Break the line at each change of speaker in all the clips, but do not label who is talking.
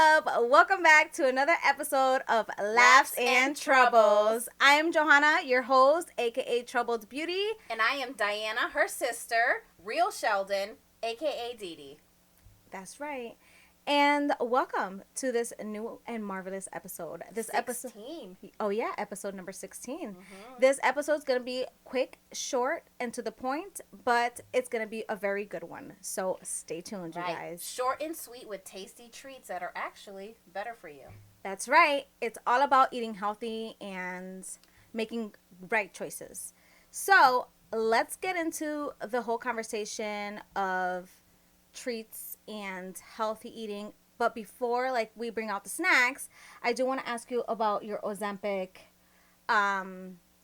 up? Welcome back to another episode of Laughs and Troubles. I am Johanna, your host, aka Troubled Beauty.
And I am Diana, her sister, Real Sheldon, aka Dee Dee.
That's right. And welcome to this new and marvelous episode. This
16.
episode. Oh, yeah, episode number 16.
Mm-hmm.
This episode is going to be quick, short, and to the point, but it's going to be a very good one. So stay tuned, you guys.
Short and sweet with tasty treats that are actually better for you.
That's right. It's all about eating healthy and making right choices. So let's get into the whole conversation of treats and healthy eating. But before we bring out the snacks, I do want to ask you about your Ozempic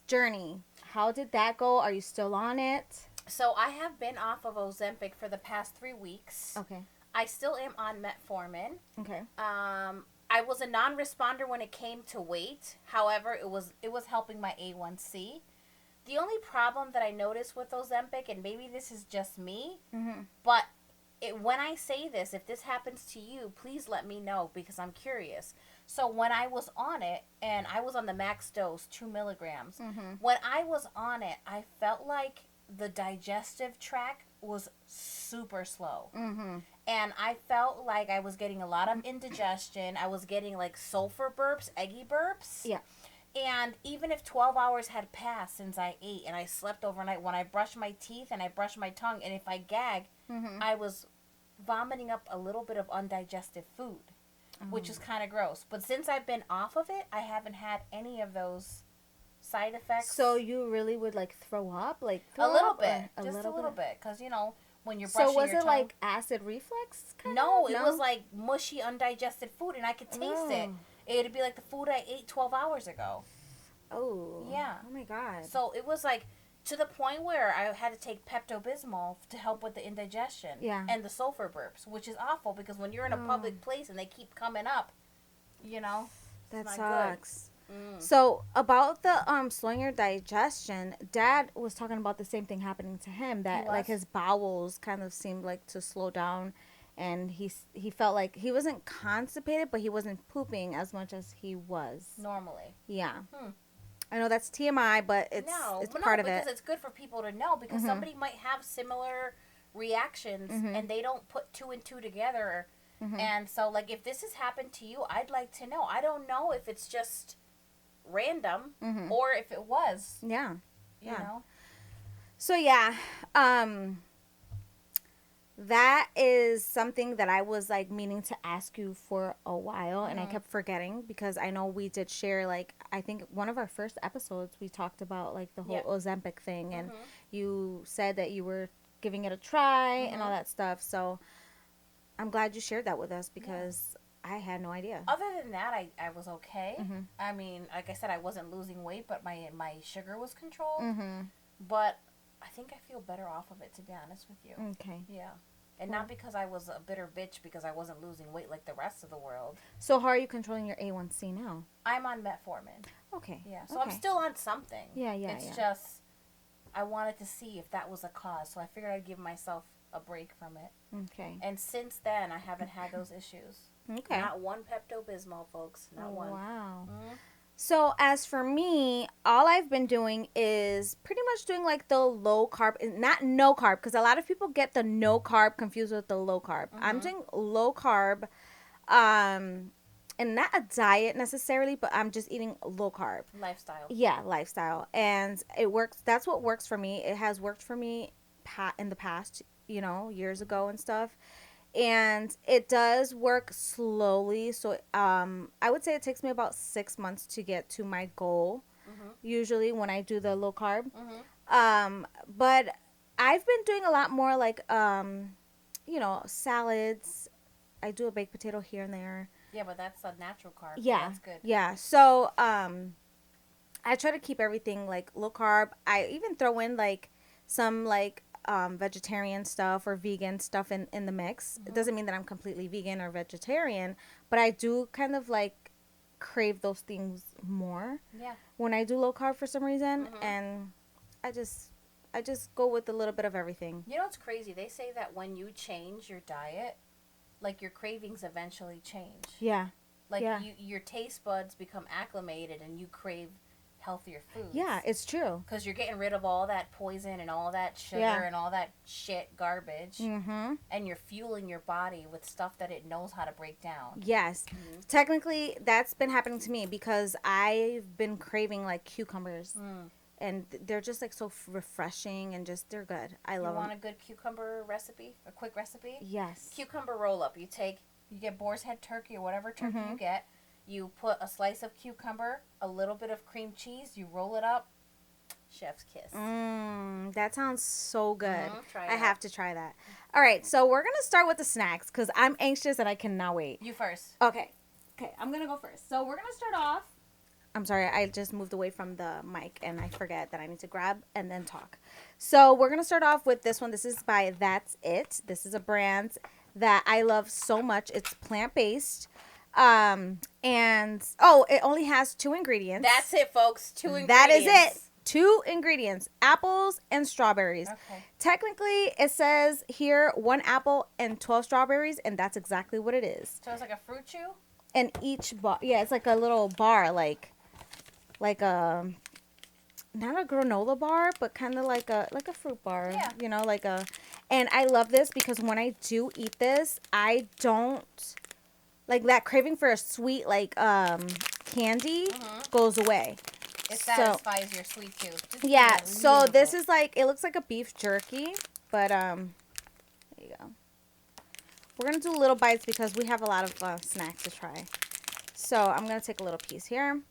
journey. How did that go? Are you still on it?
So I have been off of Ozempic for the past 3 weeks.
Okay.
I still am on metformin.
Okay.
I was a non-responder when it came to weight. However, it was helping my A1C. The only problem that I noticed with Ozempic, and maybe this is just me, but when I say this, if this happens to you, please let me know because I'm curious. So when I was on it, and I was on the max dose, 2 milligrams, when I was on it, I felt like the digestive tract was super slow. And I felt like I was getting a lot of indigestion. I was getting sulfur burps, eggy burps.
Yeah.
And even if 12 hours had passed since I ate and I slept overnight, when I brush my teeth and I brush my tongue, and if I gag, I was vomiting up a little bit of undigested food, which is kind of gross. But since I've been off of it, I haven't had any of those side effects.
So you really would throw up?
A little bit. Just a little bit. Because, when you're brushing your tongue.
So was it acid reflux kind
No, it was mushy, undigested food, and I could taste it. It'd be like the food I ate 12 hours ago.
Oh.
Yeah.
Oh, my God.
So it was to the point where I had to take Pepto-Bismol to help with the indigestion.
Yeah.
And the sulfur burps, which is awful because when you're in a public place and they keep coming up,
that
not
sucks.
Good.
So about the slowing your digestion, Dad was talking about the same thing happening to him, that his bowels kind of seemed to slow down, and he felt like he wasn't constipated, but he wasn't pooping as much as he was
Normally.
Yeah. I know that's TMI, but it's part of it.
Because it's good for people to know, because somebody might have similar reactions and they don't put 2 and 2 together. And so if this has happened to you, I'd like to know. I don't know if it's just random or if it was.
Yeah.
You know?
So that is something that I was meaning to ask you for a while, and I kept forgetting because I know we did share I think one of our first episodes we talked about the whole Ozempic thing, and you said that you were giving it a try and all that stuff. So I'm glad you shared that with us because I had no idea.
Other than that, I was okay. I mean, like I said, I wasn't losing weight, but my sugar was controlled. But I think I feel better off of it, to be honest with you.
Okay.
Yeah. And not because I was a bitter bitch because I wasn't losing weight like the rest of the world.
So how are you controlling your A1C now?
I'm on metformin.
Okay.
Yeah. So I'm still on something.
Yeah.
It's just I wanted to see if that was a cause. So I figured I'd give myself a break from it.
Okay.
And since then, I haven't had those issues.
Okay.
Not one Pepto-Bismol, folks. Not one.
Wow. So as for me, all I've been doing is pretty much doing the low carb, not no carb, because a lot of people get the no carb confused with the low carb. I'm doing low carb, and not a diet necessarily, but I'm just eating low carb.
Lifestyle.
Yeah, lifestyle. And it works. That's what works for me. It has worked for me in the past, years ago and stuff. And it does work slowly. So I would say it takes me about 6 months to get to my goal, usually when I do the low carb. But I've been doing a lot more salads. I do a baked potato here and there.
Yeah, but that's a natural carb.
Yeah.
That's good.
Yeah. So I try to keep everything low carb. I even throw in some vegetarian stuff or vegan stuff in the mix. It doesn't mean that I'm completely vegan or vegetarian, but I do kind of crave those things more when I do low carb for some reason. And I just go with a little bit of everything.
You know what's crazy? They say that when you change your diet, like your cravings eventually change.
Yeah.
Like
Yeah.
your taste buds become acclimated and you crave healthier foods.
Yeah, it's true.
Because you're getting rid of all that poison and all that sugar and all that shit garbage.
Mm-hmm.
And you're fueling your body with stuff that it knows how to break down.
Yes.
Mm-hmm.
Technically, that's been happening to me because I've been craving like cucumbers.
Mm.
And they're just like so refreshing and just, they're good. I love them.
You want a good cucumber recipe? A quick recipe?
Yes.
Cucumber roll up. You get boar's head turkey or whatever turkey
Mm-hmm.
you get. You put a slice of cucumber, a little bit of cream cheese, you roll it up. Chef's kiss.
That sounds so good.
Try it
I
out.
have to try that. All right, so we're going to start with the snacks because I'm anxious and I cannot wait.
You first.
Okay, I'm going to go first. So we're going to start off. I'm sorry, I just moved away from the mic and I forget that I need to grab and then talk. So we're going to start off with this one. This is by That's It. This is a brand that I love so much. It's plant-based. It only has 2 ingredients.
That's it, folks. 2 ingredients.
That is it. 2 ingredients, apples and strawberries.
Okay.
Technically, it says here 1 apple and 12 strawberries, and that's exactly what it is.
So it's like a fruit chew?
And each bar, yeah, it's like a little bar, like a, not a granola bar, but kind of like a fruit bar.
Yeah.
You know, and I love this because when I do eat this, I don't, like that craving for a sweet, candy goes away.
It satisfies your sweet tooth.
Yeah, so this is like, it looks like a beef jerky, but there you go. We're going to do little bites because we have a lot of snacks to try. So I'm going to take a little piece here.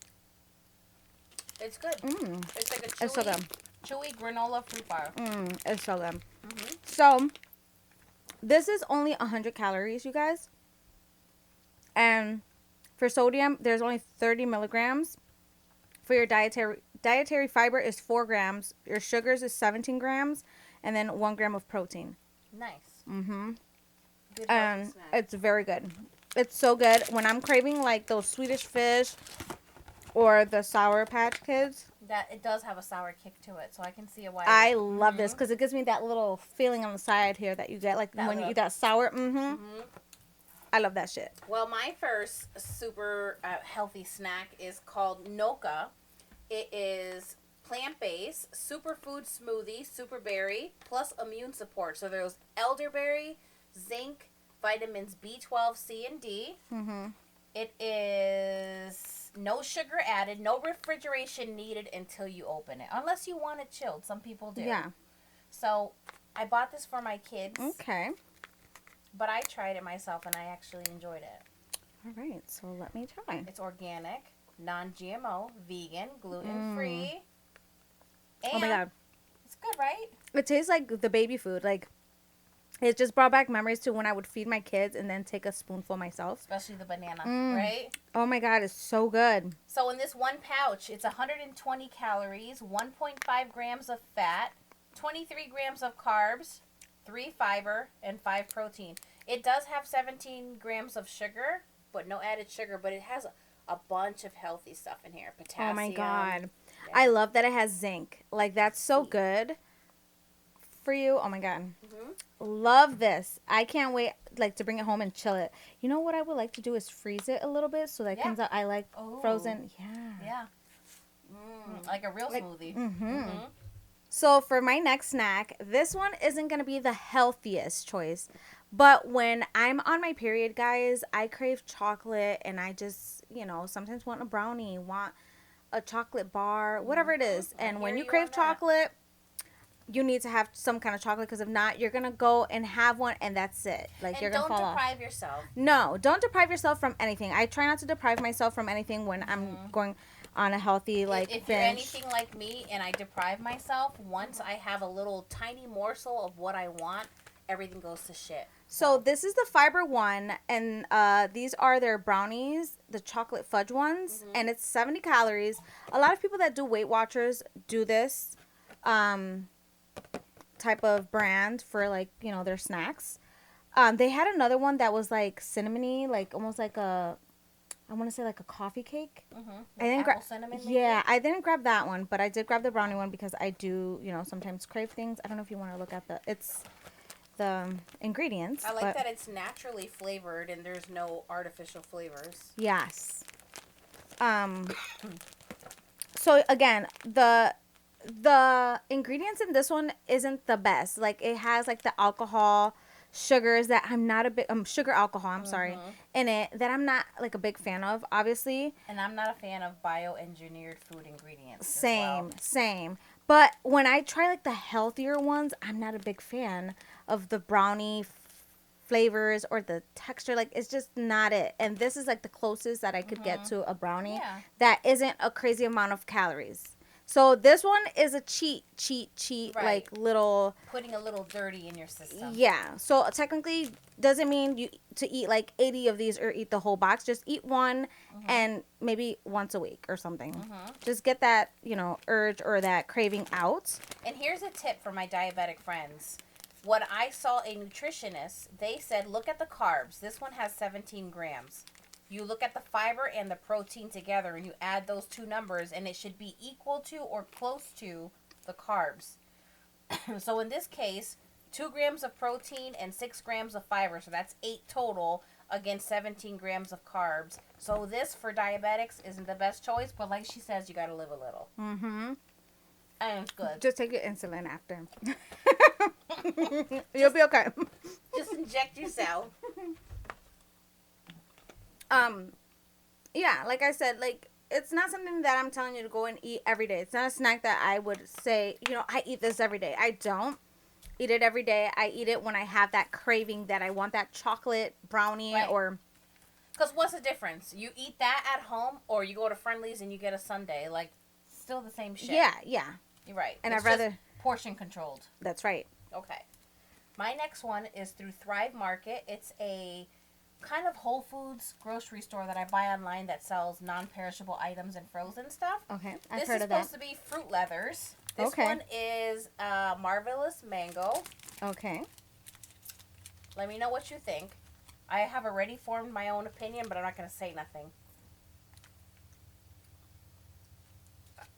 It's good. It's like a chewy,
It's so good.
Chewy granola fruit bar.
It's so good. So this is only 100 calories, you guys. And for sodium, there's only 30 milligrams. For your dietary fiber is 4 grams. Your sugars is 17 grams. And then 1 gram of protein.
Nice.
Good and snack. It's very good. It's so good. When I'm craving like those Swedish fish or the Sour Patch Kids.
That it does have a sour kick to it, so I can see why.
I love this because it gives me that little feeling on the side here that you get like that when you eat that sour. I love that shit.
Well, my first super healthy snack is called Noka. It is plant-based, superfood smoothie, super berry, plus immune support. So there's elderberry, zinc, vitamins B12, C, and D. It is no sugar added, no refrigeration needed until you open it. Unless you want it chilled. Some people do.
Yeah.
So I bought this for my kids.
Okay.
But I tried it myself, and I actually enjoyed it.
All right, so let me try.
It's organic, non-GMO, vegan, gluten-free. And
oh, my God.
It's good, right?
It tastes like the baby food. Like, it just brought back memories to when I would feed my kids and then take a spoonful myself.
Especially the banana, right?
Oh, my God. It's so good.
So, in this one pouch, it's 120 calories, 1.5 grams of fat, 23 grams of carbs, 3 fiber, and 5 protein. It does have 17 grams of sugar, but no added sugar. But it has a bunch of healthy stuff in here. Potassium.
Oh, my God.
Yeah.
I love that it has zinc. Like, that's so good for you. Oh, my God. Love this. I can't wait, like, to bring it home and chill it. You know what I would like to do is freeze it a little bit so that it comes out. I like frozen.
Yeah. Like a real smoothie.
So for my next snack, this one isn't going to be the healthiest choice. But when I'm on my period, guys, I crave chocolate and I just, sometimes want a brownie, want a chocolate bar, whatever it is. And when you crave chocolate, you need to have some kind of chocolate because if not, you're going to go and have one and that's it. Like, you're going to fall off.
Don't deprive yourself.
No, don't deprive yourself from anything. I try not to deprive myself from anything when I'm going on a healthy,
if you're anything like me and I deprive myself, once I have a little tiny morsel of what I want, everything goes to shit.
So this is the fiber one, and these are their brownies, the chocolate fudge ones, and it's 70 calories. A lot of people that do Weight Watchers do this type of brand for, like, their snacks. They had another one that was like cinnamony, like almost like I want to say like a coffee cake.
I didn't grab cinnamon. Maybe?
Yeah, I didn't grab that one, but I did grab the brownie one because I do, sometimes crave things. I don't know if you want to look at the ingredients.
I like
but
that it's naturally flavored and there's no artificial flavors.
yes. So again, the ingredients in this one isn't the best. Like it has like the alcohol, sugars that I'm not a big sugar alcohol, I'm sorry, in it that I'm not like a big fan of, obviously.
And I'm not a fan of bioengineered food ingredients.
Same,
As well.
same. But when I try like the healthier ones, I'm not a big fan of the brownie flavors or the texture. Like it's just not it. And this is like the closest that I could get to a brownie that isn't a crazy amount of calories. So this one is a cheat,
Right.
like little
Putting a little dirty in your system.
yeah. So technically doesn't mean you to eat like 80 of these or eat the whole box. Just eat one and maybe once a week or something. Just get that, urge or that craving out.
And here's a tip for my diabetic friends. When I saw a nutritionist, they said, look at the carbs. This one has 17 grams. You look at the fiber and the protein together and you add those two numbers and it should be equal to or close to the carbs. So in this case, 2 grams of protein and 6 grams of fiber. So that's 8 total against 17 grams of carbs. So this for diabetics isn't the best choice, but like she says, you got to live a little. And it's good.
Just take your insulin after. You'll be okay.
Just inject yourself.
Yeah, like I said, like it's not something that I'm telling you to go and eat every day. It's not a snack that I would say, I eat this every day. I don't eat it every day. I eat it when I have that craving that I want that chocolate brownie or...
Because what's the difference? You eat that at home or you go to Friendly's and you get a sundae. Like, still the same shit.
Yeah.
You're right.
And
it's
I'd rather...
portion controlled.
That's right.
Okay. My next one is through Thrive Market. It's a kind of Whole Foods grocery store that I buy online that sells non-perishable items and frozen stuff.
Okay,
I've heard of that. This is supposed to be fruit leathers. This one is Marvelous Mango.
Okay.
Let me know what you think. I have already formed my own opinion, but I'm not going to say nothing.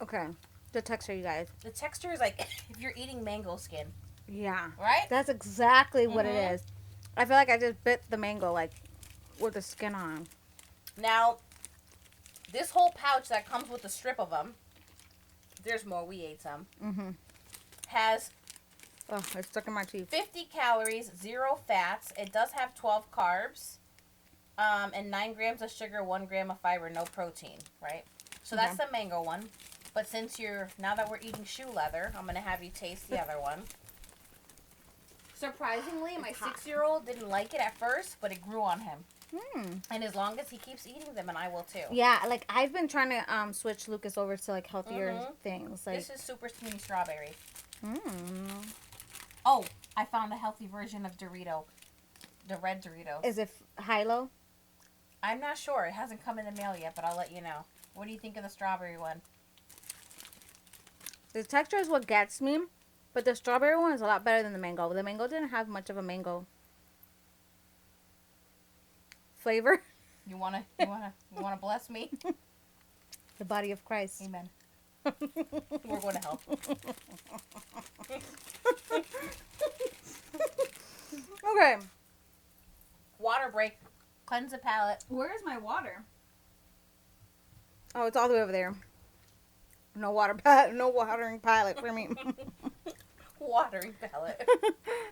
Okay. The texture, you guys.
The texture is like if you're eating mango skin.
Yeah.
Right?
That's exactly what it is. I feel like I just bit the mango, like, with the skin on.
Now, this whole pouch that comes with a strip of them, there's more, we ate some, has...
Oh, it's stuck in my teeth.
50 calories, 0 fats. It does have 12 carbs, and 9 grams of sugar, 1 gram of fiber, no protein, right? So that's the mango one. But since now that we're eating shoe leather, I'm going to have you taste the other one. Surprisingly, my 6-year-old didn't like it at first, but it grew on him. And as long as he keeps eating them, and I will too.
Yeah, like I've been trying to switch Lucas over to like healthier things. Like
this is super skinny strawberry. Oh, I found a healthy version of Dorito. The red Doritos.
Is it high-low?
I'm not sure. It hasn't come in the mail yet, but I'll let you know. What do you think of the strawberry one?
The texture is what gets me, but the strawberry one is a lot better than the mango. The mango didn't have much of a mango flavor.
You wanna bless me?
The body of Christ.
Amen. We're going to help.
Okay.
Water break. Cleanse the palate.
Where is my water? Oh, it's all the way over there. No watering pilot for me.
Watering palate.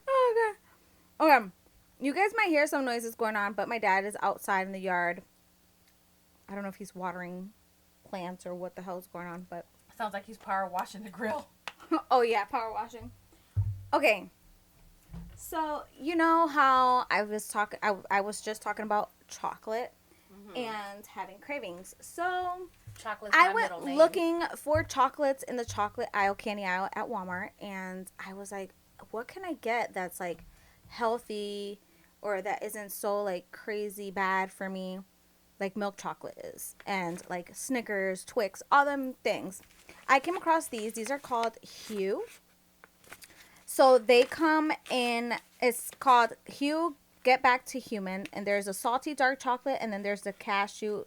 Oh, God. Okay. You guys might hear some noises going on, but my dad is outside in the yard. I don't know if he's watering plants or what the hell's going on, but...
Sounds like he's power washing the grill.
Oh, yeah, power washing. Okay. So, you know how I was just talking about chocolate and having cravings. So,
Chocolate's
I
my
went
middle name.
looking for chocolates in the chocolate aisle, candy aisle at Walmart, and I was like, what can I get that's like healthy or that isn't so like crazy bad for me, like milk chocolate is, and like Snickers, Twix, all them things. I came across these are called Hue. So they come in, it's called Hue Get Back to Human, and there's a salty dark chocolate, and then there's the cashew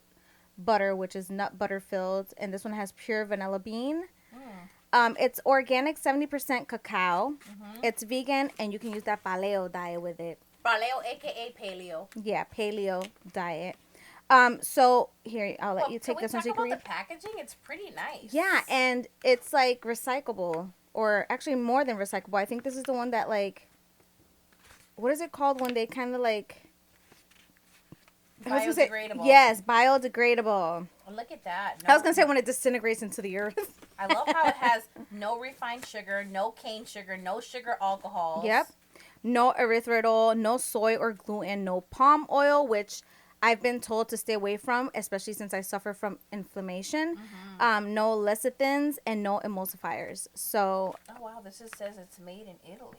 butter, which is nut butter filled, and this one has pure vanilla bean. It's organic, 70% cacao. It's vegan, and you can use that paleo diet with it.
Paleo, aka paleo.
Yeah, paleo diet. So here, I'll let you take this one so you can
Can we
read.
talk about the packaging? It's pretty nice.
Yeah, and it's like recyclable, or actually more than recyclable. I think this is the one that like, what is it called when they kind of like
Biodegradable.
Yes, biodegradable.
Well, look at that.
I was gonna say when it disintegrates into the earth.
I love how it has no refined sugar, no cane sugar, no sugar alcohols.
Yep. No erythritol, no soy or gluten, no palm oil, which I've been told to stay away from, especially since I suffer from inflammation. No lecithins and no emulsifiers. So.
Oh wow, this just says it's made in Italy.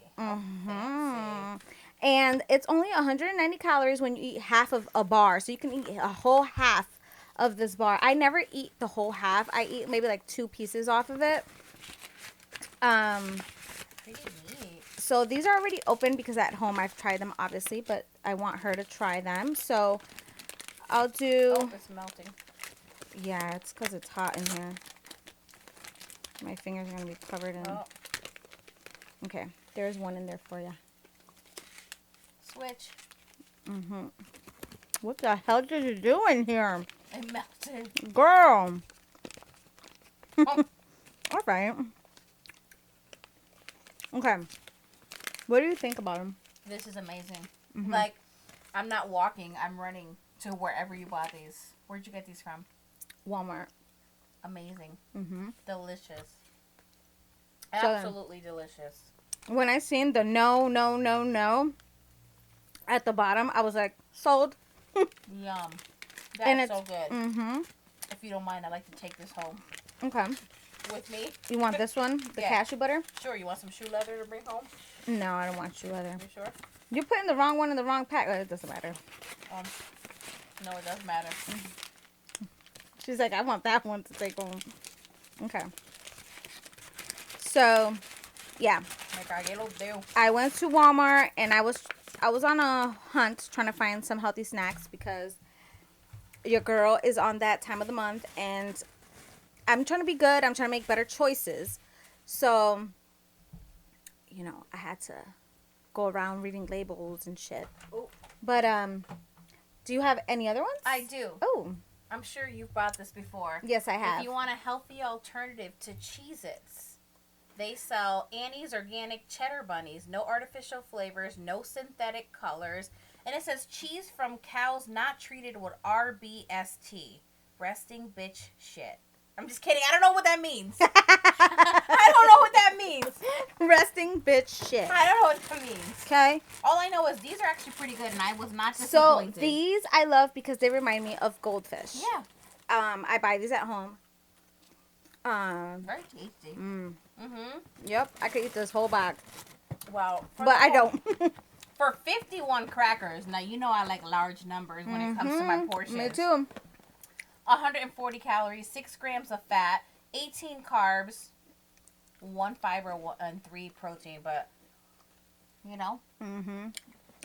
Fancy. And it's only 190 calories when you eat half of a bar, so you can eat a whole half of this bar. I never eat the whole half. I eat maybe like 2 pieces off of it.
Pretty neat.
So these are already open because at home I've tried them, obviously, but I want her to try them. So I'll do...
Oh, it's melting.
Yeah, it's because it's hot in here. My fingers are going to be covered in...
Oh.
Okay, there's one in there for you.
Switch.
What the hell did you do in here?
It melted.
Girl.
Oh.
All right. Okay. What do you think about them?
This is amazing. Like, I'm not walking. I'm running to wherever you bought these. Where'd you get these from?
Walmart.
Amazing.
Mm-hmm.
Delicious.
So,
Absolutely delicious.
when I seen the no at the bottom, I was like, sold.
Yum.
And
That's
it's
so good.
Mm-hmm.
If you don't mind, I'd like to take this home
Okay.
with me.
You want this one? The
Yeah.
cashew butter?
Sure. You want some shoe leather to bring home?
No, I don't want shoe leather.
You sure?
You're putting the wrong one in the wrong pack. It doesn't matter.
No, it does matter.
She's like, I want that one to take home. Okay. So, yeah. I went to Walmart and I was on a hunt trying to find some healthy snacks because your girl is on that time of the month and I'm trying to be good. I'm trying to make better choices. So, you know, I had to go around reading labels and shit.
Oh.
But do you have any other ones?
I do.
Oh.
I'm sure you've bought this before.
Yes, I have.
If you want a healthy alternative to Cheez-Its, they sell Annie's Organic Cheddar Bunnies. No artificial flavors, no synthetic colors. And it says cheese from cows not treated with RBST. Resting bitch shit. I'm just kidding. I don't know what that means. I don't know what that means.
Resting bitch shit.
I don't know what that means.
Okay.
All I know is these are actually pretty good, and I was not
So
disappointed.
these I love because they remind me of goldfish.
Yeah.
I buy these at home.
Very tasty.
Yep. I could eat this whole bag,
Wow.
but I don't.
For 51 crackers, now you know I like large numbers when it comes to my portions.
Me too.
140 calories, 6 grams of fat, 18 carbs, 1 fiber, and 3 protein. But, you know.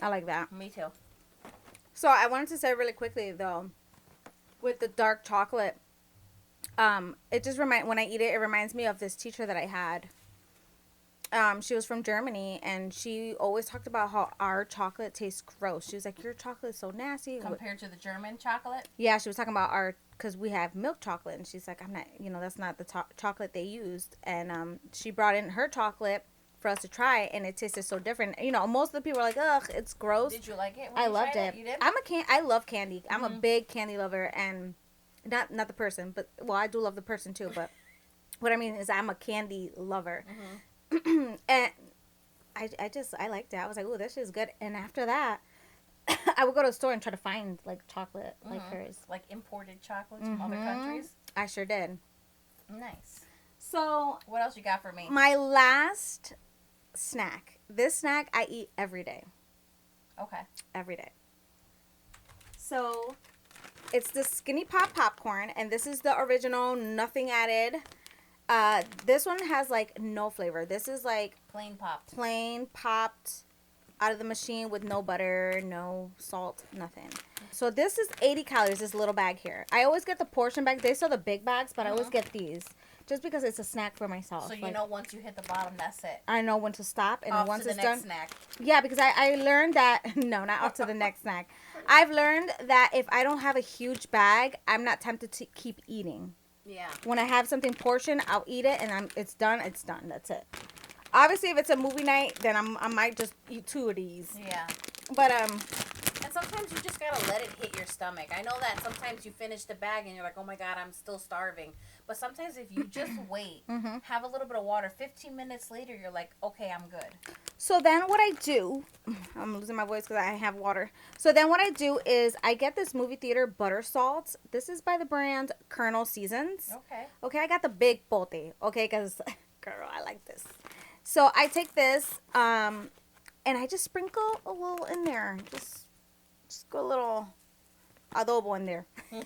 I like that.
Me too.
So I wanted to say really quickly though, with the dark chocolate, it just when I eat it, it reminds me of this teacher that I had. She was from Germany, and she always talked about how our chocolate tastes gross. She was like, your chocolate is so nasty.
Compared to the German chocolate?
Yeah, she was talking about because we have milk chocolate, and she's like, I'm not, that's not the chocolate they used. And she brought in her chocolate for us to try, and it tasted so different. Most of the people are like, ugh, it's gross.
Did you like it?
I loved it.
You did?
I love candy. I'm a big candy lover, and not the person, but, well, I do love the person too, but what I mean is I'm a candy lover. And I liked it. I was like, oh, this is good. And after that, I would go to the store and try to find like chocolate like hers.
Like imported chocolates from other countries?
I sure did.
Nice.
So,
what else you got for me?
my last snack. This snack I eat every day.
Okay.
Every day. So, it's the Skinny Pop popcorn, and this is the original, nothing added. This one has like no flavor. This is like
Plain popped.
plain popped out of the machine with no butter, no salt, nothing. So this is 80 calories, this little bag here. I always get the portion bag. They sell the big bags, but I always get these just because it's a snack for myself.
So you know once you hit the bottom, that's it.
I know when to stop, and
Off
once
to the
it's
next
done,
snack.
yeah, because I learned that no, not off to the next snack. I've learned that if I don't have a huge bag, I'm not tempted to keep eating.
Yeah.
When I have something portioned, I'll eat it, and it's done. It's done. That's it. Obviously, if it's a movie night, then I might just eat 2 of these.
Yeah.
But
And sometimes you just gotta let it hit your stomach. I know that sometimes you finish the bag and you're like, oh my god, I'm still starving. But sometimes if you just wait, have a little bit of water, 15 minutes later, you're like, okay, I'm good.
So then what I do, I'm losing my voice because I have water. So then what I do is I get this movie theater butter salt. This is by the brand Kernel Seasons.
Okay.
Okay, I got the big pote. Okay, because, girl, I like this. So I take this, and I just sprinkle a little in there. Just go a little adobo in there. And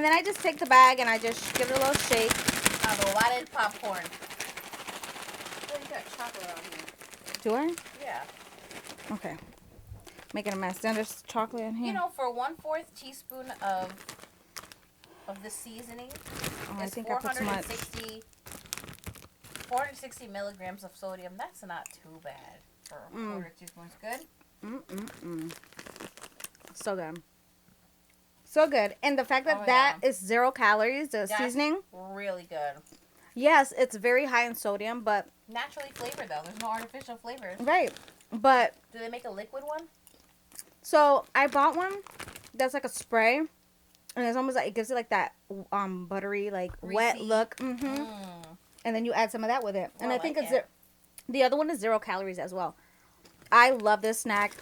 then I just take the bag and I just give it a little shake.
Adobada popcorn. Oh, you got chocolate on here.
Do I?
Yeah.
Okay. Making a mess. Then there's chocolate in here.
You know, for 1/4 teaspoon of the seasoning,
I
it's
think I put too much.
460 milligrams of sodium. That's not too bad for a 1/4 teaspoon. Good.
So good. So good. And the fact that that is 0 calories, the seasoning.
Really good.
Yes, it's very high in sodium, but.
Naturally flavored, though. There's no artificial flavors.
Right. But.
Do they make a liquid one?
So, I bought one that's like a spray. And it's almost like, it gives it like that buttery, like
Greasy.
wet look. And then you add some of that with it. And I think
like
it's the other one is 0 calories as well. I love this snack.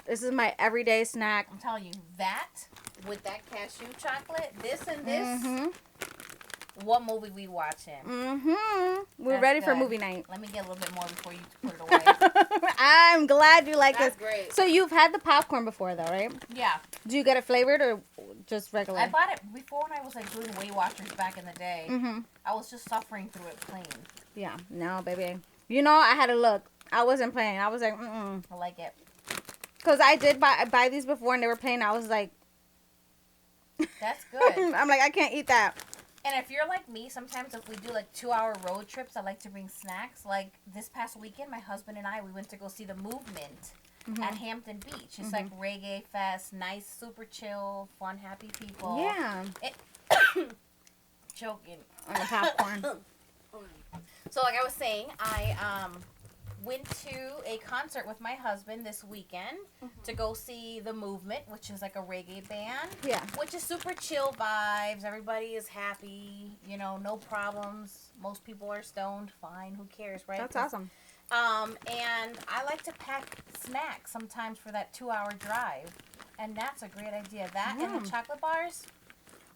This is my everyday snack.
I'm telling you, that with that cashew chocolate, this and this, what movie we watching?
We're ready for movie night.
Let me get a little bit more before you put it away.
I'm glad you like
That's
this.
great.
So you've had the popcorn before, though, right?
Yeah.
Do you get it flavored or just regular?
I bought it before when I was like doing Weight Watchers back in the day. I was just suffering through it plain.
Yeah. No, baby. You know, I had to look. I wasn't playing. I was like,
I like it.
Because I did buy these before and they were plain. I was like.
That's good.
I'm like, I can't eat that.
And if you're like me, sometimes if we do like 2-hour road trips, I like to bring snacks. Like this past weekend, my husband and I, we went to go see the Movement at Hampton Beach. It's like reggae fest, nice, super chill, fun, happy people.
Yeah.
Joking.
On the popcorn.
So like I was saying, I went to a concert with my husband this weekend to go see the Movement, which is like a reggae band.
Yeah.
Which is super chill vibes. Everybody is happy. You know, no problems. Most people are stoned. Fine. Who cares, right?
That's awesome.
And I like to pack snacks sometimes for that 2-hour drive. And that's a great idea. That and the chocolate bars.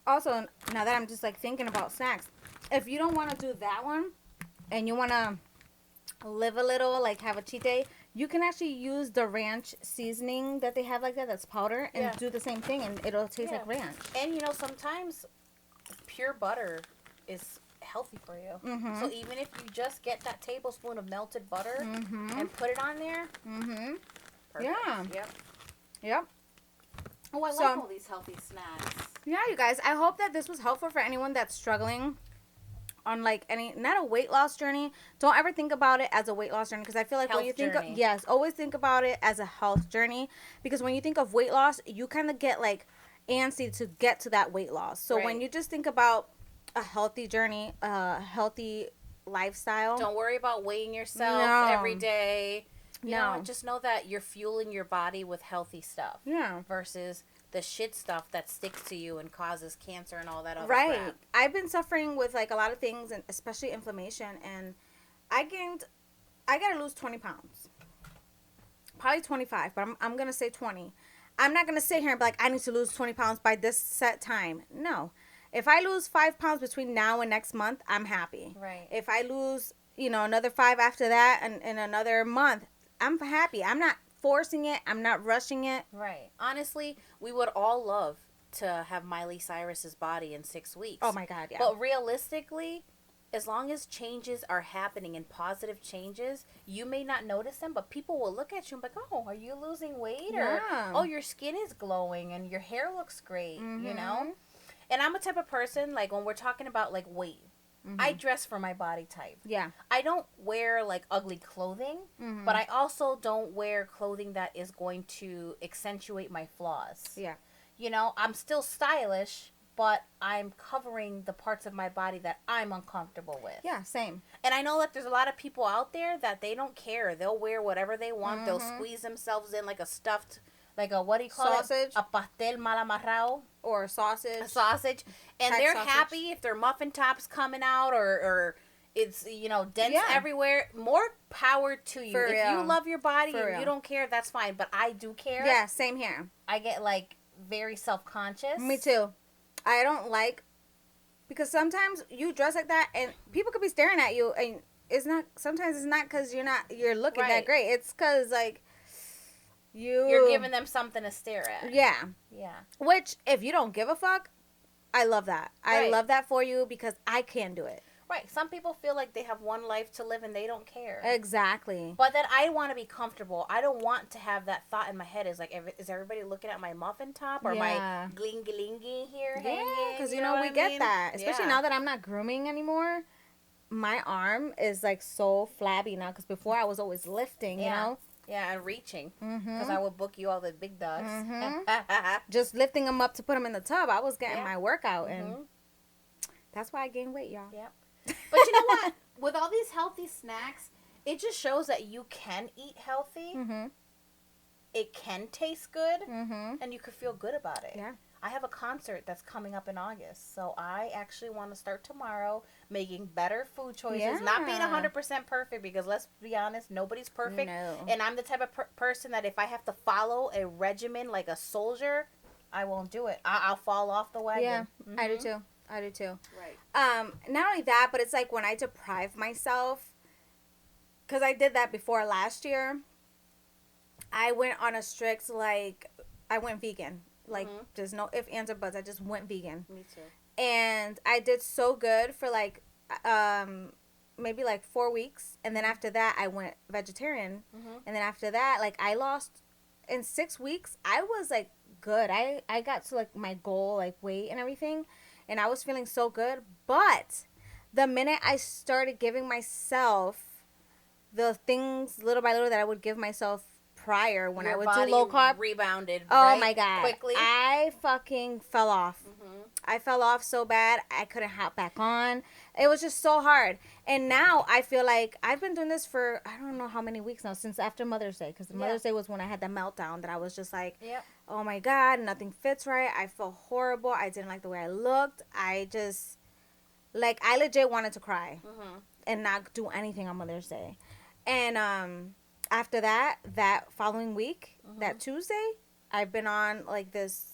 Also, now that I'm just like thinking about snacks, if you don't want to do that one and you want to live a little, like have a cheat day, you can actually use the ranch seasoning that they have like that's powder and do the same thing and it'll taste like ranch.
And you know, sometimes pure butter is healthy for you. So even if you just get that tablespoon of melted butter and put it on there. Perfect.
Yeah. Yep.
Oh, I like all these healthy snacks.
Yeah, you guys, I hope that this was helpful for anyone that's struggling on like not a weight loss journey. Don't ever think about it as a weight loss journey, because I feel like when you think always think about it as a health journey, because when you think of weight loss, you kind of get like antsy to get to that weight loss. So when you just think about a healthy journey, a healthy lifestyle,
don't worry about weighing yourself every day. You know, just know that you're fueling your body with healthy stuff. Yeah. Versus the shit stuff that sticks to you and causes cancer and all that other crap.
I've been suffering with like a lot of things, and especially inflammation, and I gotta lose 20 pounds. Probably 25, but I'm gonna say 20. I'm not gonna sit here and be like, I need to lose 20 pounds by this set time. No. If I lose 5 pounds between now and next month, I'm happy. Right. If I lose, another 5 after that and in another month, I'm happy. I'm not forcing it. I'm not rushing it.
Right. Honestly, we would all love to have Miley Cyrus's body in 6 weeks.
Oh my God, yeah.
But realistically, as long as changes are happening and positive changes, you may not notice them, but people will look at you and be like, oh, are you losing weight? Or, oh, your skin is glowing and your hair looks great, you know? And I'm a type of person, like, when we're talking about, like, weight, I dress for my body type.
Yeah.
I don't wear like ugly clothing, but I also don't wear clothing that is going to accentuate my flaws.
Yeah.
You know, I'm still stylish, but I'm covering the parts of my body that I'm uncomfortable with.
Yeah, same.
And I know that there's a lot of people out there that they don't care. They'll wear whatever they want. They'll squeeze themselves in like a stuffed, like a, what do you call
sausage?
it? A pastel mal amarrado.
Or a sausage.
A sausage. And
Type
they're
sausage.
happy if their muffin top's coming out or it's, you know, dents everywhere. More power to you.
For
if
real.
you love your body
For
and
real.
you don't care, that's fine. But I do care.
Yeah, same here.
I get like very self-conscious.
Me too. I don't like, because sometimes you dress like that and people could be staring at you, and sometimes it's not because you're looking that great. It's because like you're
giving them something to stare at.
Yeah.
Yeah.
Which, if you don't give a fuck, I love that. I
Right.
love that for you, because I can do it.
Right. Some people feel like they have one life to live and they don't care.
Exactly.
But then I want to be comfortable. I don't want to have that thought in my head. Is like, is everybody looking at my muffin top or my gling-glingy here hanging?
Because,
you know
we
what
get
I mean?
that. Especially now that I'm not grooming anymore. My arm is, like, so flabby now. Because before I was always lifting, you know?
Yeah, and reaching. Because I would book you all the big dogs.
Just lifting them up to put them in the tub. I was getting my workout. And that's why I gained weight, y'all.
Yep. But you know what? With all these healthy snacks, it just shows that you can eat healthy. It can taste good. And you could feel good about it.
Yeah.
I have a concert that's coming up in August. So I actually want to start tomorrow making better food choices.
Yeah.
Not being 100% perfect, because let's be honest, nobody's perfect.
No.
And I'm the type of person that if I have to follow a regimen like a soldier, I won't do it. I'll fall off the wagon.
Yeah, I do too. I do too.
Right.
Not only that, but it's like when I deprive myself, because I did that before last year. I went on a strict, like, I went vegan. Like, there's no ifs, ands, or buts. I just went vegan.
Me too.
And I did so good for, like, maybe, like, 4 weeks. And then after that, I went vegetarian. And then after that, like, I lost, in 6 weeks, I was, like, good. I got to, like, my goal, like, weight and everything. And I was feeling so good. But the minute I started giving myself the things little by little that I would give myself prior when
Your
I would
body
do low carb,
rebounded.
oh
right?
my God,
Quickly.
I fucking fell off. I fell off so bad I couldn't hop back on. It was just so hard. And now I feel like I've been doing this for I don't know how many weeks now, since after Mother's Day, because Mother's Day was when I had the meltdown that I was just like, oh my God, nothing fits right. I felt horrible. I didn't like the way I looked. I just, like, I legit wanted to cry and not do anything on Mother's Day. And after that following week, that Tuesday, I've been on like this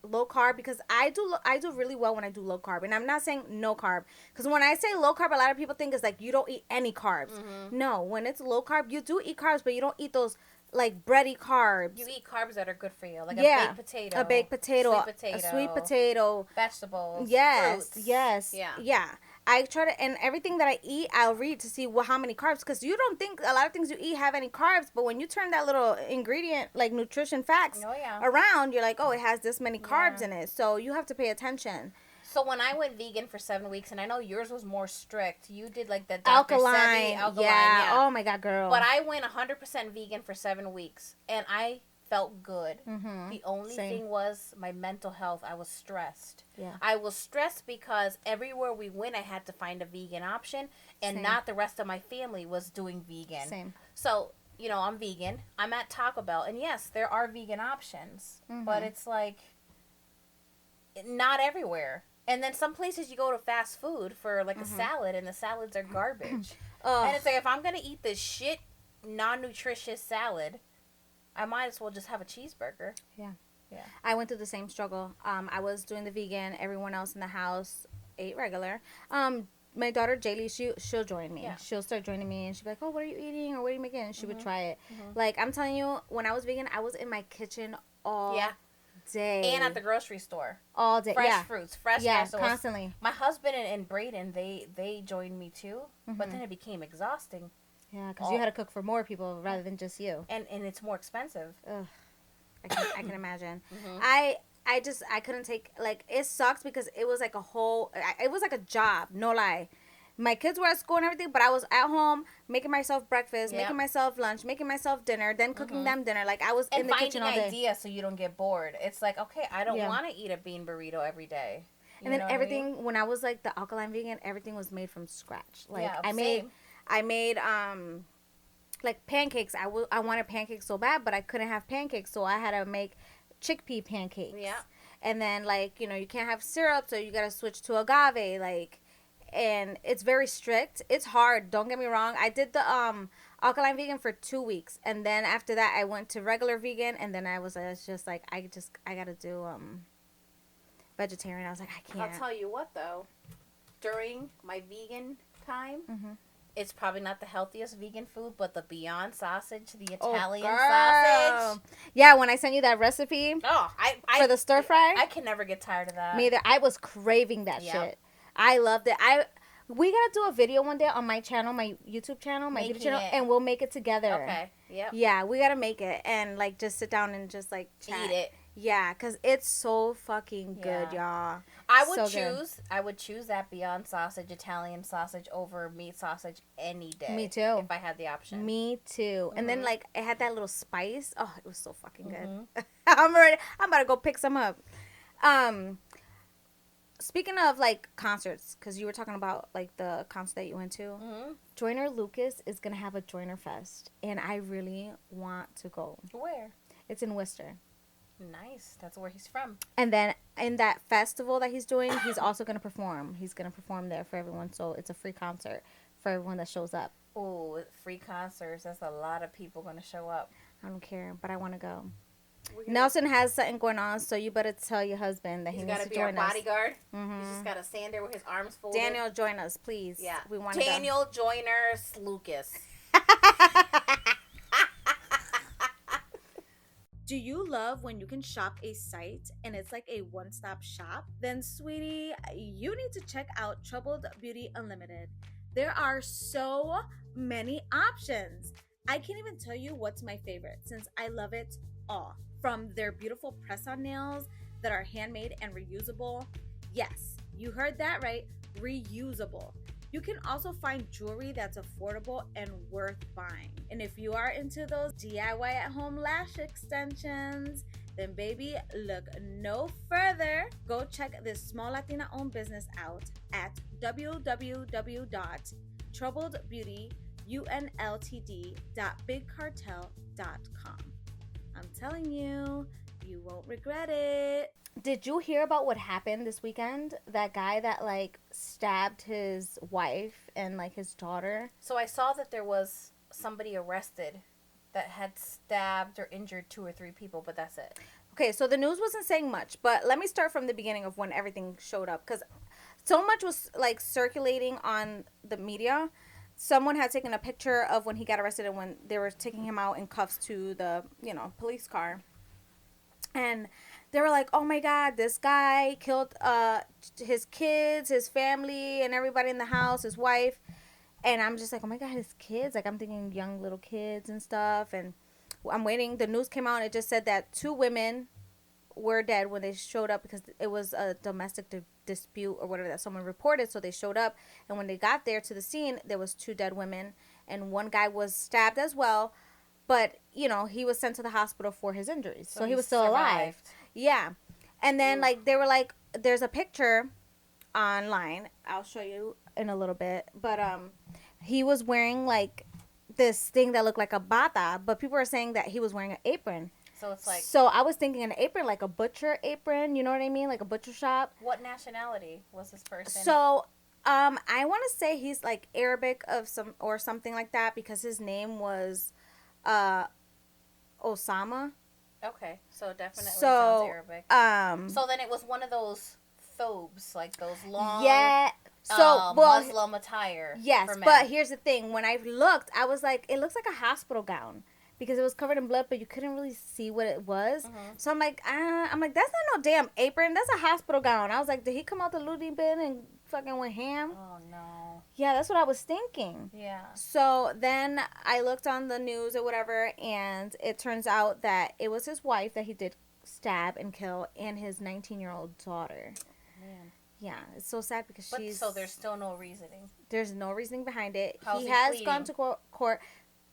low carb, because I do really well when I do low carb. And I'm not saying no carb, because when I say low carb, a lot of people think it's like you don't eat any carbs. No, when it's low carb, you do eat carbs, but you don't eat those like bready carbs.
You eat carbs that are good for you, like
Yeah.
a baked
potato,
a
sweet potato,
vegetables,
yes,
fruits.
yes,
Yeah.
I try to, and everything that I eat, I'll read to see how many carbs, because you don't think a lot of things you eat have any carbs, but when you turn that little ingredient, like nutrition facts, around, you're like, oh, it has this many carbs in it, so you have to pay attention.
So when I went vegan for 7 weeks, and I know yours was more strict, you did like the
Alkaline,
alkaline.
yeah. Oh my God, girl.
But I went 100% vegan for 7 weeks, and I felt good. The only thing was my mental health. I was stressed.
Yeah.
I was stressed because everywhere we went, I had to find a vegan option, and not the rest of my family was doing vegan.
Same.
So, you know, I'm vegan. I'm at Taco Bell, and yes, there are vegan options, but it's like not everywhere. And then some places you go to fast food for like a salad, and the salads are garbage. And it's like, if I'm gonna eat this shit non-nutritious salad, I might as well just have a cheeseburger.
Yeah.
Yeah.
I went through the same struggle. I was doing the vegan. Everyone else in the house ate regular. My daughter Jaylee, she'll join me.
Yeah.
She'll start joining me, and she'll be like, "Oh, what are you eating, or what are you making?" And she would try it. Like, I'm telling you, when I was vegan, I was in my kitchen all day,
And at the grocery store.
all day.
Fresh fruits, fresh vegetables.
Constantly.
My husband and Brayden, they joined me too, but then it became exhausting.
Yeah, because you had to cook for more people rather than just you.
And it's more expensive.
Ugh. I can imagine. I I couldn't take, like, it sucks because it was like it was like a job, no lie. My kids were at school and everything, but I was at home making myself breakfast,
Yep.
making myself lunch, making myself dinner, then cooking them dinner. Like, I was
And
in the kitchen all
finding
day.
ideas so you don't get bored. It's like, okay, I don't
Yeah.
want to eat a bean burrito every day.
And then everything, when I was like the alkaline vegan, everything was made from scratch. Like,
Yeah,
I made like pancakes. I wanted pancakes so bad, but I couldn't have pancakes, so I had to make chickpea pancakes.
Yeah.
And then, like, you can't have syrup, so you gotta switch to agave. Like, and it's very strict. It's hard. Don't get me wrong. I did the alkaline vegan for 2 weeks, and then after that, I went to regular vegan, and then I was just like, I gotta do vegetarian. I was like, I can't.
I'll tell you what, though. During my vegan time, it's probably not the healthiest vegan food, but the Beyond sausage, the Italian sausage.
Yeah, when I sent you that recipe for the stir fry,
I can never get tired of that.
Me either. I was craving that shit. I loved it. We gotta do a video one day on my channel, my YouTube channel, my YouTube channel, and we'll make it together.
Okay. Yep.
Yeah, we gotta make it and like just sit down and just like chat.
Eat it.
Yeah, cause it's so fucking good, y'all.
I would choose that Beyond sausage, Italian sausage over meat sausage any day.
Me too.
If I had the option.
Me too. And then like it had that little spice. Oh, it was so fucking good. I'm ready. I'm about to go pick some up. Speaking of like concerts, because you were talking about like the concert that you went to, Joyner Lucas is gonna have a Joyner Fest, and I really want to go.
Where?
It's in Worcester.
Nice. That's where he's from.
And then in that festival that he's doing, he's also gonna perform. He's gonna perform there for everyone, so it's a free concert for everyone that shows up.
Oh, free concerts. That's a lot of people gonna show up.
I don't care, but I want to go. Nelson has something going on, so you better tell your husband that he needs to join us.
He's got to be our bodyguard. He's just got to stand there with his arms folded.
Daniel, join us, please.
Yeah.
We want
Daniel Joyner Lucas.
Do you love when you can shop a site and it's like a one-stop shop? Then, sweetie, you need to check out Troubled Beauty Unlimited. There are so many options. I can't even tell you what's my favorite since I love it all. From their beautiful press-on nails that are handmade and reusable. Yes, you heard that right, reusable. You can also find jewelry that's affordable and worth buying. And if you are into those DIY at home lash extensions, then baby, look no further. Go check this small Latina owned business out at www.troubledbeautyunltd.bigcartel.com. I'm telling you, you won't regret it. Did you hear about what happened this weekend? That guy that like stabbed his wife and like his daughter.
So I saw that there was somebody arrested that had stabbed or injured 2 or 3 people, but that's it.
Okay, so the news wasn't saying much, but let me start from the beginning of when everything showed up, because so much was like circulating on the media. Someone had taken a picture of when he got arrested and when they were taking him out in cuffs to the, police car. And they were like, oh my God, this guy killed his kids, his family, and everybody in the house, his wife. And I'm just like, oh my God, his kids? Like, I'm thinking young little kids and stuff. And I'm waiting. The news came out and it just said that 2 women were dead when they showed up because it was a domestic dispute or whatever that someone reported. So they showed up. And when they got there to the scene, there was 2 dead women. And one guy was stabbed as well. But, he was sent to the hospital for his injuries. So he was still alive. Yeah. And then, they were like, there's a picture online. I'll show you in a little bit. But he was wearing, this thing that looked like a bata. But people were saying that he was wearing an apron.
So it's like...
So I was thinking an apron, like a butcher apron. You know what I mean? Like a butcher shop.
What nationality was this person?
So... I want to say he's, Arabic or something like that because his name was... Osama.
Okay, so definitely sounds Arabic. So then it was one of those thobes, like those long, Muslim attire.
Yes, but here's the thing: when I looked, I was like, it looks like a hospital gown because it was covered in blood, but you couldn't really see what it was. So I'm like, that's not no damn apron. That's a hospital gown. I was like, did he come out the looting bin and fucking went ham?
Oh no.
Yeah, that's what I was thinking.
Yeah.
So then I looked on the news or whatever, and it turns out that it was his wife that he did stab and kill, and his 19-year-old daughter.
Man.
Yeah, it's so sad because
But so there's still no reasoning.
There's no reasoning behind it.
How's
He
he
has
pleading?
gone to court,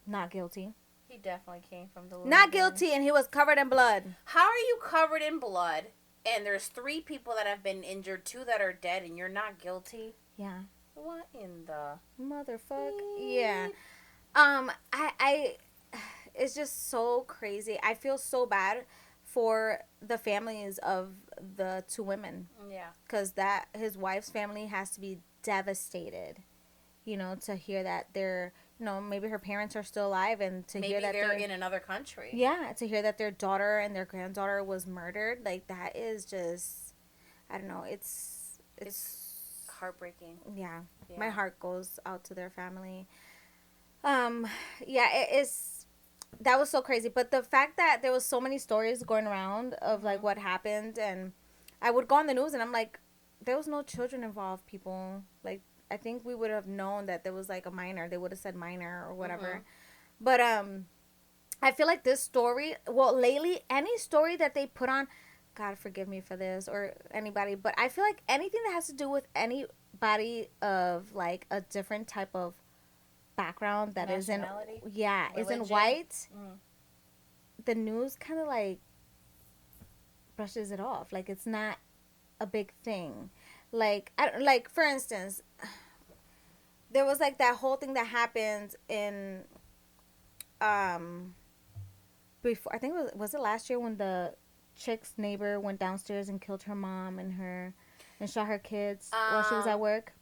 not guilty.
He definitely came from the
Not guilty, and he was covered in blood.
How are you covered in blood, and there's 3 people that have been injured, 2 that are dead, and you're not guilty?
Yeah.
What in the
motherfuck? Yeah. I it's just so crazy. I feel so bad for the families of the 2 women.
Yeah.
Because his wife's family has to be devastated, to hear that they're, maybe her parents are still alive, and to hear that
they're in another country.
Yeah, to hear that their daughter and their granddaughter was murdered, like, that is just, I don't know, it's
heartbreaking.
Yeah. My heart goes out to their family. Yeah, that was so crazy. But the fact that there was so many stories going around of, like, what happened, and I would go on the news and I'm like, there was no children involved, people. Like, I think we would have known that there was, like, a minor. They would have said minor or whatever. But I feel like this story, well, lately, any story that they put on, God forgive me for this, or anybody, but I feel like anything that has to do with anybody of, like, a different type of background that isn't white, the news kind of, like, brushes it off. Like, it's not a big thing. Like, for instance, there was, like, that whole thing that happened in before, I think was it last year, when the chick's neighbor went downstairs and killed her mom and shot her kids while she was at work.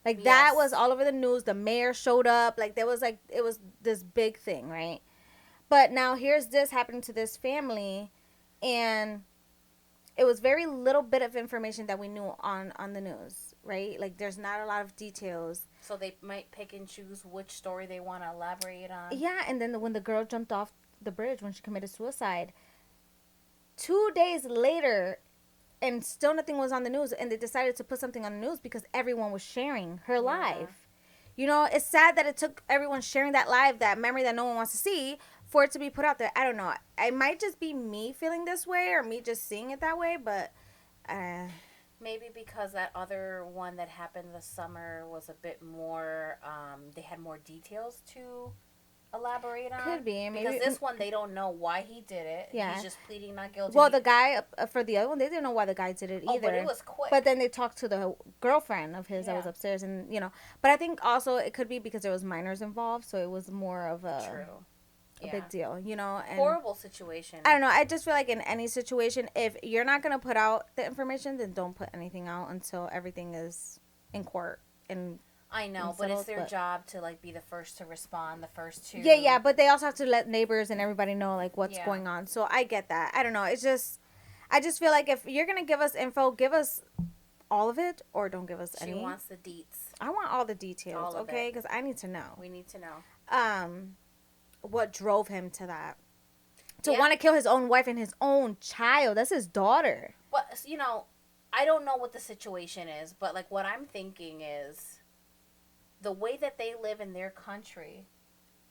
Like, that was all over the news. The mayor showed up. Like, there was, like, it was this big thing, right? But now here's this happening to this family, and it was very little bit of information that we knew on the news, right? Like, there's not a lot of details.
So they might pick and choose which story they want to elaborate on.
Yeah, and then when the girl jumped off the bridge, when she committed suicide, 2 days later, and still nothing was on the news, and they decided to put something on the news because everyone was sharing her live. It's sad that it took everyone sharing that live, that memory that no one wants to see, for it to be put out there. I don't know. It might just be me feeling this way, or me just seeing it that way, but
maybe because that other one that happened this summer was a bit more, they had more details to elaborate on.
Could be. Maybe.
Because this one, they don't know why he did it.
Yeah.
He's just pleading not guilty.
Well, the guy, for the other one, they didn't know why the guy did it either.
But it was quick.
But then they talked to the girlfriend of his that was upstairs, and, But I think also it could be because there was minors involved, so it was more of a big deal, And
horrible situation.
I don't know. I just feel like in any situation, if you're not going to put out the information, then don't put anything out until everything is in court and
I know, but it's their job to, like, be the first to respond, the first to...
Yeah, but they also have to let neighbors and everybody know, like, what's going on. So I get that. I don't know. It's just... I just feel like if you're going to give us info, give us all of it, or don't give us any.
She wants the deets.
I want all the details, okay? Because I need to know.
We need to know.
What drove him to that. To want to kill his own wife and his own child. That's his daughter.
Well, I don't know what the situation is, but, like, what I'm thinking is... the way that they live in their country,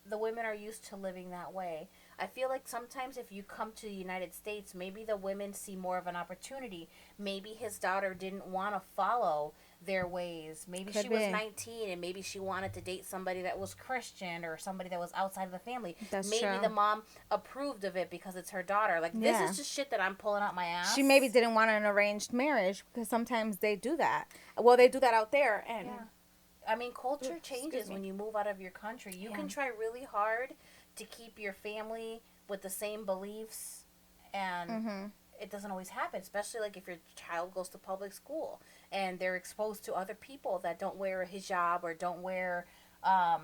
the women are used to living that way. I feel like sometimes if you come to the United States, maybe the women see more of an opportunity. Maybe his daughter didn't want to follow their ways. Maybe she was 19 and maybe she wanted to date somebody that was Christian or somebody that was outside of the family. Maybe the mom approved of it because it's her daughter. Like, this is just shit that I'm pulling out my ass.
She maybe didn't want an arranged marriage because sometimes they do that. Well, they do that out there, and...
I mean, culture changes when you move out of your country. You can try really hard to keep your family with the same beliefs, and it doesn't always happen, especially, like, if your child goes to public school and they're exposed to other people that don't wear a hijab or don't wear a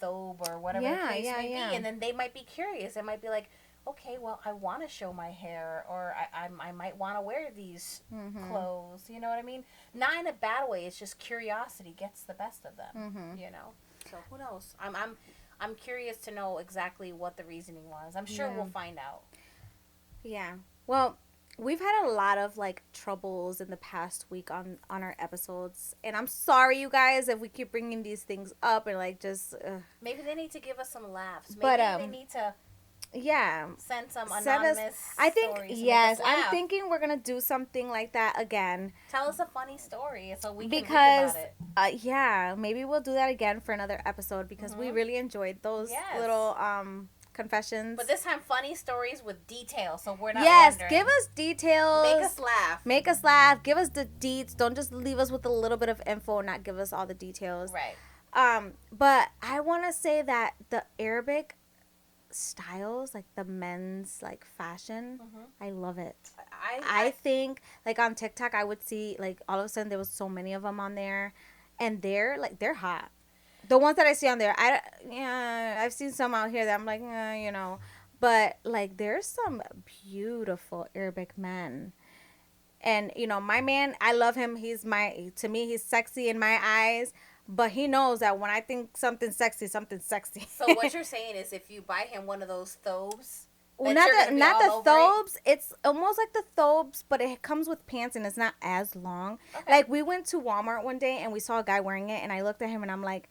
thobe or whatever the case may be, and then they might be curious. It might be like, okay, well, I want to show my hair, or I might want to wear these clothes. You know what I mean? Not in a bad way. It's just curiosity gets the best of them. So who knows? I'm curious to know exactly what the reasoning was. I'm sure we'll find out.
Yeah. Well, we've had a lot of, like, troubles in the past week on our episodes, and I'm sorry, you guys, if we keep bringing these things up and, like, just.
Maybe they need to give us some laughs. Maybe
But
they need to
Yeah.
Send some
Send us.
anonymous
I think
stories to make us
yes. I'm
laugh.
thinking we're gonna do something like that again
Tell us a funny story so we can read
because
about it.
yeah, maybe we'll do that again for another episode because we
Mm-hmm.
really enjoyed those
Yes.
little confessions.
But this time, funny stories with detail, so we're not
yes,
wondering.
give us details.
Make us laugh.
Make us laugh. Give us the deets. Don't just leave us with a little bit of info and not give us all the details.
Right.
But I want to say that the Arabic styles, like the men's like fashion, I love it. I think like on TikTok I would see like all of a sudden there was so many of them on there, and they're hot. The ones that I see on there, I've seen some out here that I'm like, you know, but like there's some beautiful Arabic men. And you know, my man, I love him. To me, he's sexy in my eyes. But he knows that when I think something's sexy, something's sexy.
So what you're saying is, if you buy him one of those thobes,
Well,
that
not
you're
the
gonna be all over
thobes. It's almost like the thobes, but it comes with pants and it's not as long.
Okay.
Like we went to Walmart one day and we saw a guy wearing it, and I looked at him and I'm like,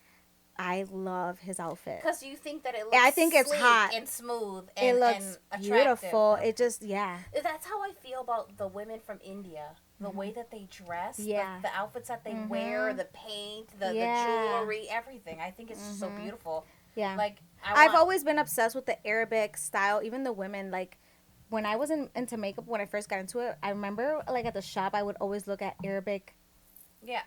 I love his outfit.
Because you think that it looks
I think it's
sleek
hot
and smooth
it
and,
looks
and
beautiful.
attractive.
It just
That's how I feel about the women from India. The way that they dress,
Yeah.
the outfits that they wear, the paint, the jewelry, everything. I think it's just so beautiful.
Yeah.
Like
I've always been obsessed with the Arabic style. Even the women, like when I was into makeup, when I first got into it, I remember like at the shop I would always look at Arabic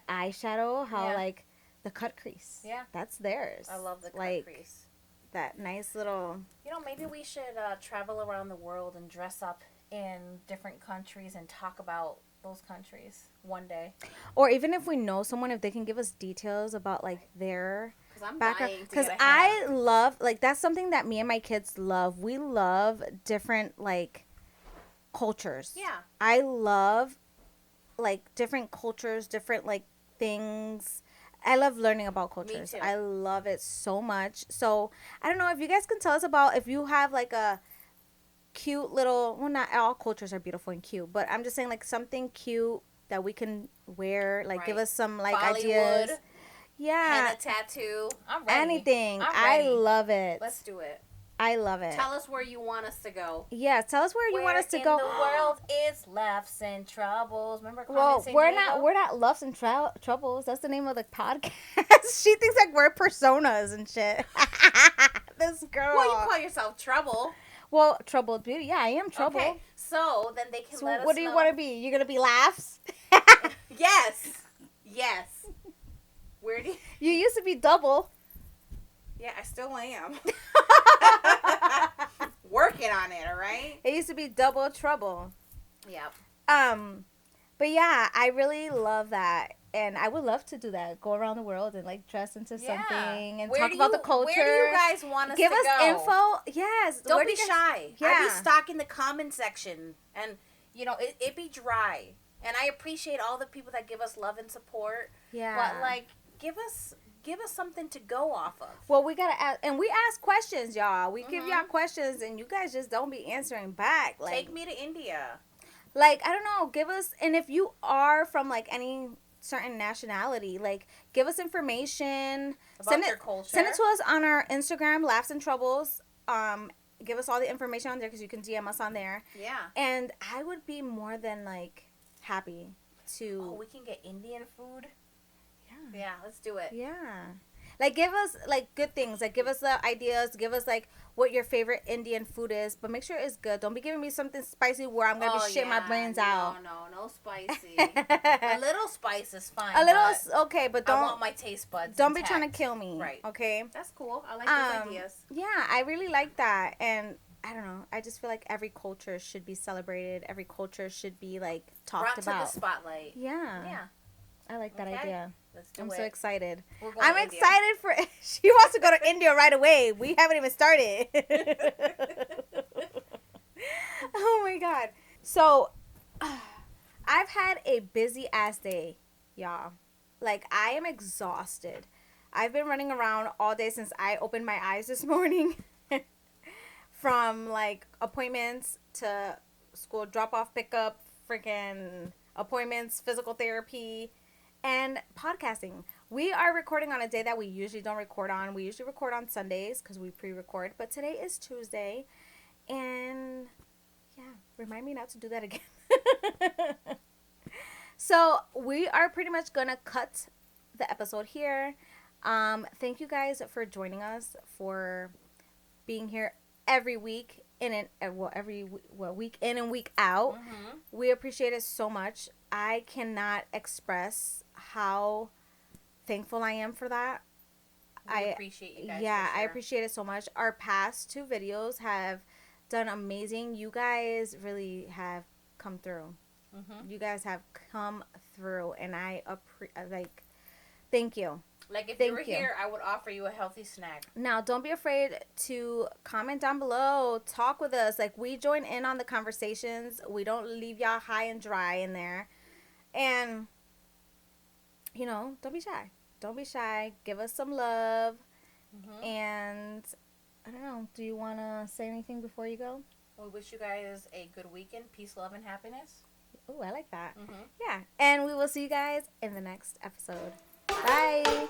eyeshadow, how like the cut crease.
Yeah.
That's theirs.
I love the cut
like,
crease.
That nice little.
You know, maybe we should travel around the world and dress up in different countries and talk about those countries one day.
Or even if we know someone, if they can give us details about like their background.
Because
I love, like, that's something that me and my kids love. We love different like cultures.
Yeah.
I love like different cultures, different like things. I love learning about cultures.
Me too.
I love it so much. So I don't know if you guys can tell us about if you have like a cute little, well, not all cultures are beautiful and cute, but I'm just saying like something cute that we can wear, like give us some like
Bollywood,
ideas. Yeah.
henna tattoo. I'm ready.
Anything.
I'm ready.
I love it.
Let's do it.
I love it.
Tell us where you want us to go.
Yeah, tell us where you want us to go.
In the world is laughs and troubles. Remember Carmen
Well,
San
we're
Diego?
not Loves and Troubles. That's the name of the podcast. She thinks like we're personas and shit. This girl.
Well, you call yourself Trouble.
Well, Troubled Beauty. Yeah, I am Trouble.
Okay, so then they can let us know.
What do you want to be? You gonna be Laughs?
Yes. Yes. Where do
You used to be Double.
Yeah, I still am. Working on it, all right?
It used to be Double Trouble.
Yep.
But yeah, I really love that. And I would love to do that. Go around the world and like dress into something and talk about the culture.
Where do you guys want us
Give
to
us
go?
info. Yes.
Don't be shy.
Yeah.
I be stalking the comment section, and you know it be dry. And I appreciate all the people that give us love and support.
Yeah.
But like, give us something to go off of.
Well, we gotta ask, and we ask questions, y'all. We give y'all questions, and you guys just don't be answering back. Like,
take me to India.
Like, I don't know. Give us, and if you are from like any certain nationality, like give us information.
About your culture.
Send it to us on our Instagram, Laughs and Troubles. Give us all the information on there because you can DM us on there.
Yeah.
And I would be more than like happy to.
Oh, we can get Indian food.
Yeah.
Yeah, let's do it.
Yeah. Like, give us, like, good things. Like, give us the ideas. Give us, like, what your favorite Indian food is. But make sure it's good. Don't be giving me something spicy where I'm going to be shitting my brains out.
No spicy. A little spice is fine.
A little, okay, but don't.
I want my taste buds
Don't
intact.
be trying to kill me.
Right.
Okay?
That's cool. I like those ideas.
Yeah, I really like that. And I don't know. I just feel like every culture should be celebrated. Every culture should be, like, talked about.
Brought to the spotlight.
Yeah.
Yeah.
I like that idea.
Let's do it.
I'm so excited.
I'm
excited for. She wants to go to India right away. We haven't even started. Oh my god. So, I've had a busy ass day, y'all. Like, I am exhausted. I've been running around all day since I opened my eyes this morning. From like appointments to school drop off, pickup, freaking appointments, physical therapy, and podcasting. We are recording on a day that we usually don't record on. We usually record on Sundays because we pre-record, but today is Tuesday, And yeah, remind me not to do that again. So we are pretty much gonna cut the episode here. Thank you guys for joining us, for being here every week week in and week out.
Mm-hmm.
We appreciate it so much. I cannot express how thankful I am for that.
I appreciate you guys.
Yeah,
for sure.
I appreciate it so much. Our past two videos have done amazing. You guys really have come through.
Mm-hmm.
You guys have come through, and I like. Thank you.
Like, if
Thank
you were
you.
here, I would offer you a healthy snack.
Now, don't be afraid to comment down below. Talk with us. Like, we join in on the conversations. We don't leave y'all high and dry in there. And, don't be shy. Don't be shy. Give us some love.
Mm-hmm.
And, I don't know. Do you want to say anything before you go?
We wish you guys a good weekend. Peace, love, and happiness.
Oh, I like that.
Mm-hmm.
Yeah. And we will see you guys in the next episode. Bye.